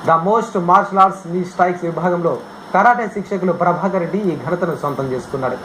The most martial arts knee strikes విభాగంలో karate శిక్షకులు ప్రభాకర్ రెడ్డి ఈ ఘనతను సొంతం చేసుకున్నాడు.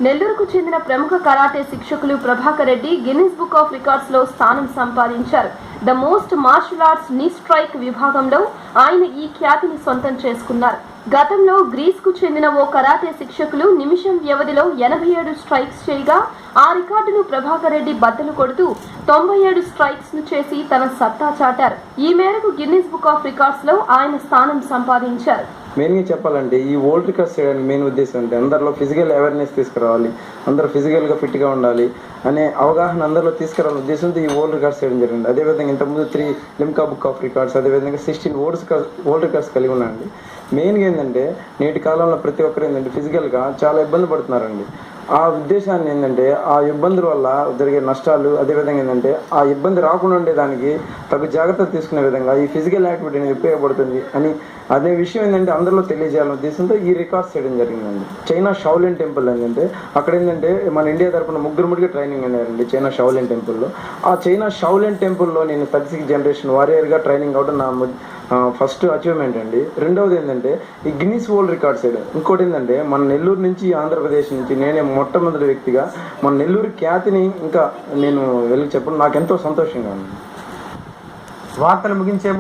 నెల్లూరుకు చెందిన ప్రముఖ కరాటే శిక్షకులు Prabhakar Reddy Guinness Book of Records లో స్థానం సంపాదించారు. The most martial arts knee strike విభాగంలో ఆయన ఈ ఖ్యాతిని సొంతం చేసుకున్నారు. గతంలో గ్రీస్ కు చెందిన ఓ కరాటే శిక్షకులు నిమిషం వ్యవధిలో 87 స్ట్రైక్స్ చేయగా ఆ రికార్డును ప్రభాకర్ రెడ్డి బద్దలు కొడుతూ 97 స్ట్రైక్స్ ను చేసి తన సత్తా చాటారు. ఈ మేరకు గిన్నిస్ బుక్ ఆఫ్ రికార్డ్స్ లో ఆయన స్థానం సంపాదించారు. మెయిన్గా చెప్పాలంటే ఈ వరల్డ్ రికార్డ్స్ చేయడానికి మెయిన్ ఉద్దేశం అంటే అందరిలో ఫిజికల్ అవేర్నెస్ తీసుకురావాలి, అందరూ ఫిజికల్గా ఫిట్గా ఉండాలి అనే అవగాహన అందరిలో తీసుకురావాలని ఉద్దేశంతో ఈ వరల్డ్ రికార్డ్స్ చేయడం జరిగింది. అదేవిధంగా ఇంతకుముందు 3 లిమ్కా బుక్ ఆఫ్ రికార్డ్స్, అదేవిధంగా 16 వరల్డ్ రికార్డ్స్ కలిగి ఉన్నాయండి. మెయిన్గా ఏంటంటే నేటి కాలంలో ప్రతి ఒక్కరు ఏంటంటే ఫిజికల్గా చాలా ఇబ్బంది పడుతున్నారండి. ఆ ఉద్దేశాన్ని ఏంటంటే ఆ ఇబ్బందుల వల్ల జరిగే నష్టాలు, అదేవిధంగా ఏంటంటే ఆ ఇబ్బంది రాకుండా ఉండేదానికి తగు జాగ్రత్తలు తీసుకునే విధంగా ఈ ఫిజికల్ యాక్టివిటీ అనేది ఉపయోగపడుతుంది అని అదే విషయం ఏంటంటే అందరిలో తెలియజేయాలనే ఉద్దేశంతో ఈ రికార్డ్స్ చేయడం జరిగిందండి. చైనా షావులిన్ టెంపుల్ ఏంటంటే అక్కడ ఏంటంటే మన ఇండియా తరఫున ముగ్గురికి ట్రైనింగ్ అయ్యారండి చైనా షావులిన్ టెంపుల్లో. ఆ చైనా షావులిన్ టెంపుల్లో నేను 36 జనరేషన్ వారియర్గా ట్రైనింగ్ అవడం నా ఫస్ట్ అచీవ్మెంట్ అండి. రెండవది ఏంటంటే ఈ గిన్నిస్ వరల్డ్ రికార్డ్స్ చేయడం. ఇంకోటి ఏంటంటే మన నెల్లూరు నుంచి ఆంధ్రప్రదేశ్ నుంచి నేనే మొట్టమొదటి వ్యక్తిగా మన నెల్లూరు ఖ్యాతిని ఇంకా నేను వెళ్ళి చెప్పడం నాకు ఎంతో సంతోషంగా ఉంది. వార్తలు ముగించే